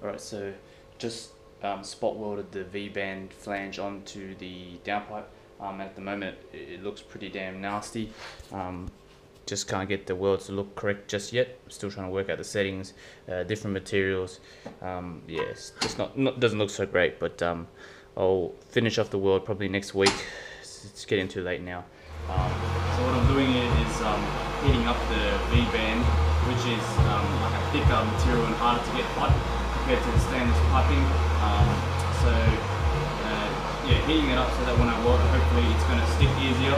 Alright, so just spot welded the V-band flange onto the downpipe. At the moment it looks pretty damn nasty. Just can't get the welds to look correct just yet. Still trying to work out the settings, different materials. Yeah, it's just not doesn't look so great, but I'll finish off the weld probably next week. It's getting too late now. So what I'm doing is heating up the V-band, which is like a thicker material and harder to get hot compared to the stainless piping. Yeah, heating it up so that when I weld it, hopefully it's going to stick easier.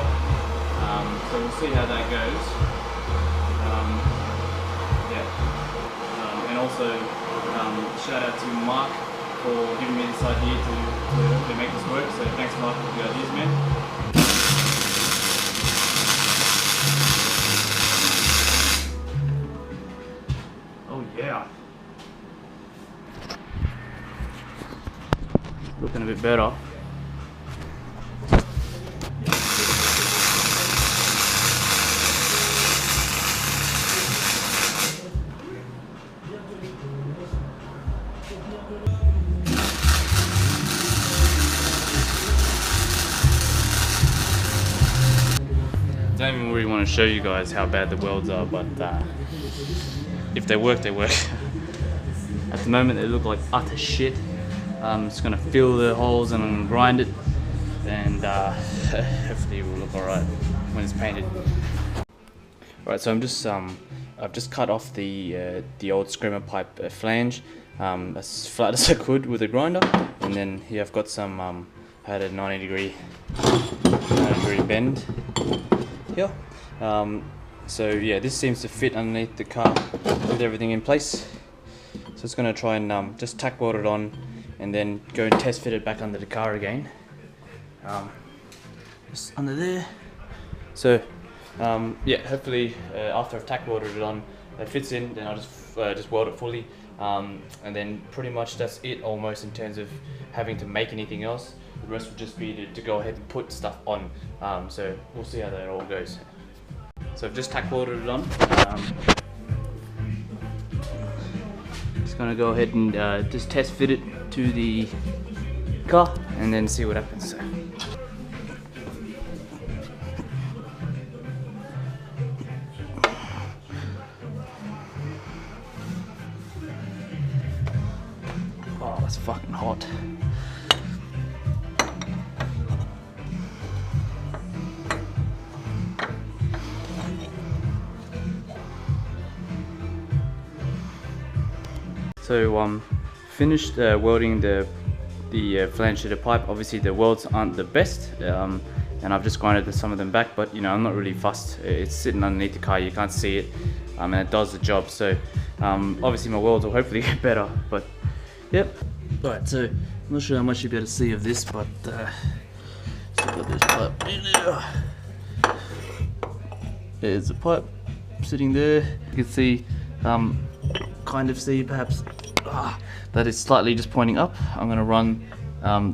So we'll see how that goes. And also shout out to Mark for giving me this idea to make this work. So thanks Mark for the ideas, man. Oh yeah. Looking a bit better. I don't even really want to show you guys how bad the welds are, but if they work, they work. At the moment they look like utter shit. I'm just going to fill the holes and I'm going to grind it, and hopefully it will look alright when it's painted. Alright, so I've just cut off the old screamer pipe flange as flat as I could with a grinder, and then here I've got some, I had a 90 degree bend here. So yeah, this seems to fit underneath the car with everything in place. So it's going to try and just tack weld it on and then go and test fit it back under the car again. Just under there. So yeah, hopefully after I've tack welded it on, it fits in, then I'll just weld it fully. And then pretty much that's it almost in terms of having to make anything else. The rest will just be to go ahead and put stuff on. So we'll see how that all goes. So I've just tack welded it on. Just gonna go ahead and just test fit it to the car and then see what happens. So. Oh, that's fucking hot. So finished welding the flange to the pipe. Obviously the welds aren't the best, and I've just grinded some of them back, but you know, I'm not really fussed. It's sitting underneath the car, you can't see it, and it does the job. So obviously my welds will hopefully get better, but yep. Alright, so I'm not sure how much you'll be able to see of this, but still got this pipe in there. There's a pipe sitting there. You can see, kind of see perhaps that it's slightly just pointing up. I'm going to run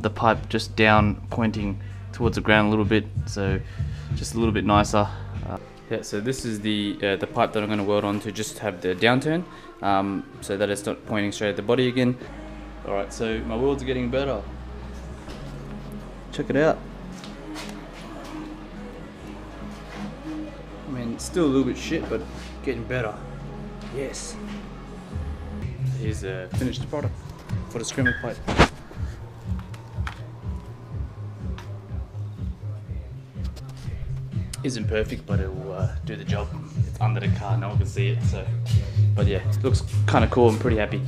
the pipe just down, pointing towards the ground a little bit, so just a little bit nicer. Yeah, so this is the pipe that I'm going to weld on to just have the downturn, so that it's not pointing straight at the body again. Alright, so my welds are getting better. Check it out. I mean, it's still a little bit shit, but getting better. Yes. Here's a finished product for the screamer pipe. Isn't perfect, but it'll do the job. It's under the car, no one can see it, so. But yeah, it looks kind of cool. I'm pretty happy.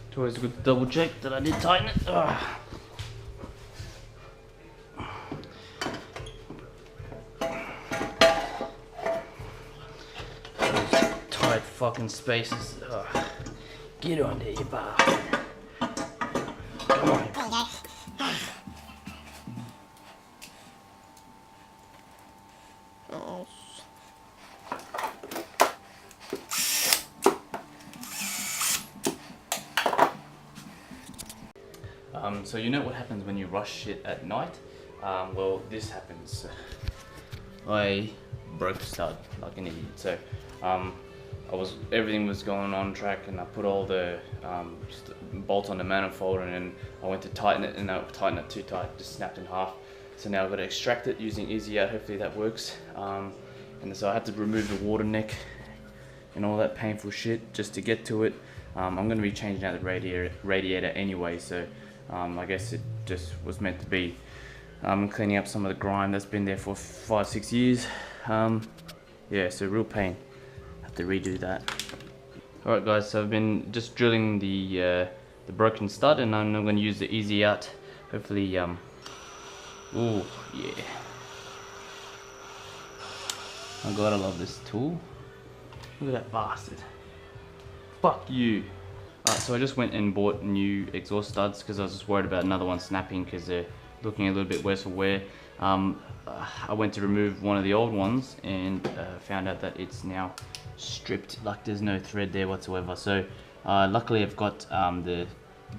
It's always good to double check that I did tighten it. Tight fucking spaces. Get on there, you bastard. Come on. So you know what happens when you rush shit at night? Well, this happens. I broke the stud like an idiot. So everything was going on track, and I put all the bolts on the manifold, and then I went to tighten it, and I tightened it too tight, just snapped in half. So now I've got to extract it using Easy Out. Hopefully that works. And so I had to remove the water neck and all that painful shit just to get to it. I'm going to be changing out the radiator anyway, so I guess it just was meant to be. I'm cleaning up some of the grime that's been there for 5-6 years. Yeah, so real pain. Have to redo that. Alright guys, so I've been just drilling the broken stud, and I'm going to use the Easy Out. Hopefully, ooh, yeah. Oh god, I love this tool. Look at that bastard. Fuck you. Alright, so I just went and bought new exhaust studs because I was just worried about another one snapping because they're looking a little bit worse for wear. I went to remove one of the old ones and found out that it's now stripped, like there's no thread there whatsoever. So luckily I've got the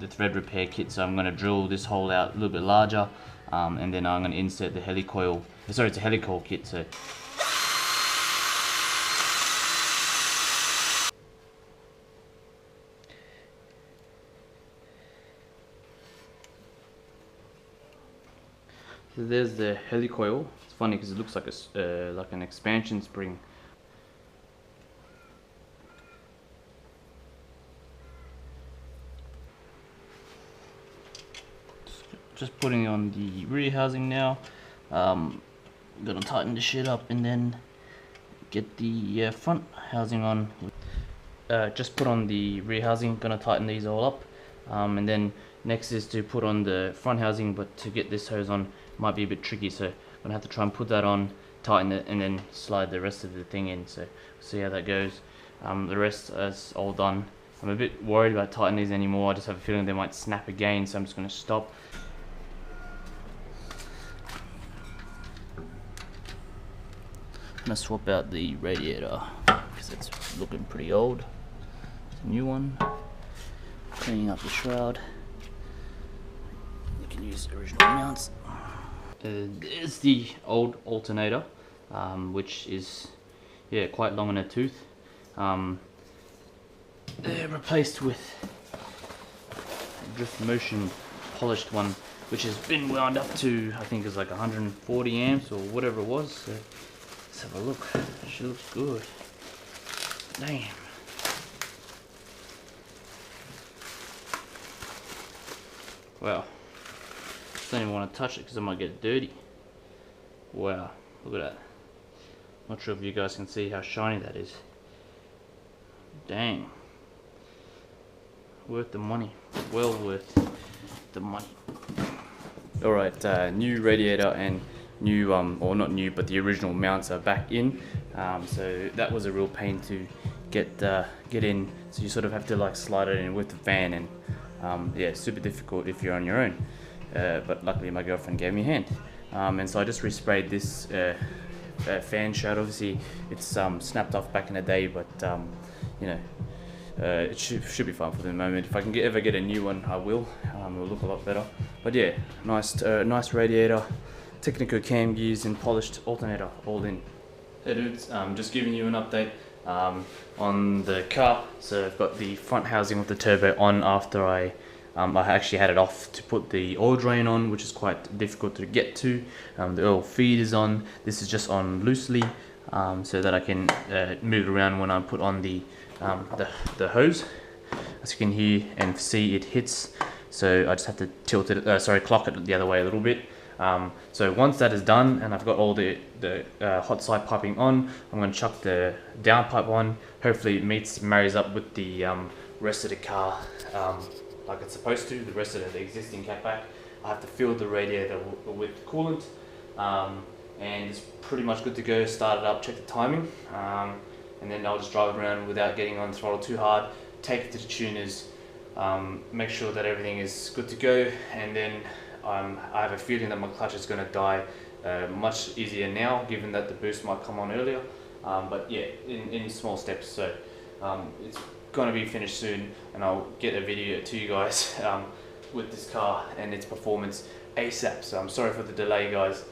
thread repair kit, so I'm going to drill this hole out a little bit larger, and then I'm going to insert the helicoil. Sorry, it's a helicoil kit. So there's the helicoil. It's funny because it looks like like an expansion spring. Just putting on the rear housing now. Gonna tighten the shit up and then get the front housing on. Just put on the rear housing. Gonna tighten these all up, and then next is to put on the front housing. But to get this hose on might be a bit tricky, so I'm gonna have to try and put that on, tighten it, and then slide the rest of the thing in. So see how that goes. The rest is all done. I'm a bit worried about tightening these anymore. I just have a feeling they might snap again, so I'm just gonna stop. I'm gonna swap out the radiator because it's looking pretty old. It's a new one. Cleaning up the shroud. You can use original mounts. There's the old alternator, which is quite long in a tooth. They're replaced with a drift motion polished one, which has been wound up to, I think it's like 140 amps or whatever it was. So let's have a look. She looks good. Damn. Wow. Don't even want to touch it because I might get dirty. Wow, look at that. Not sure if you guys can see how shiny that is. Dang. Worth the money. Well worth the money. Alright, new radiator and new, or not new, but the original mounts are back in. So that was a real pain to get in. So you sort of have to like slide it in with the fan, and yeah, super difficult if you're on your own. But luckily my girlfriend gave me a hand. And so I just resprayed this fan shroud. Obviously it's snapped off back in the day, but you know, it should be fine for the moment. If I can ever get a new one, I will. It will look a lot better. But yeah, nice radiator, technical cam gears, and polished alternator all in. Hey dudes, just giving you an update on the car. So I've got the front housing with the turbo on after I actually had it off to put the oil drain on, which is quite difficult to get to. The oil feed is on. This is just on loosely, so that I can move it around when I put on the hose. As you can hear and see, it hits. So I just have to tilt it, clock it the other way a little bit. So once that is done and I've got all the hot side piping on, I'm going to chuck the down pipe on. Hopefully it marries up with the rest of the car like it's supposed to, the rest of the existing catback. I have to fill the radiator with coolant, and it's pretty much good to go. Start it up, check the timing, and then I'll just drive it around without getting on the throttle too hard, take it to the tuners, make sure that everything is good to go, and then I have a feeling that my clutch is going to die much easier now, given that the boost might come on earlier. But yeah, in small steps. So it's going to be finished soon, and I'll get a video to you guys with this car and its performance ASAP. So I'm sorry for the delay, guys.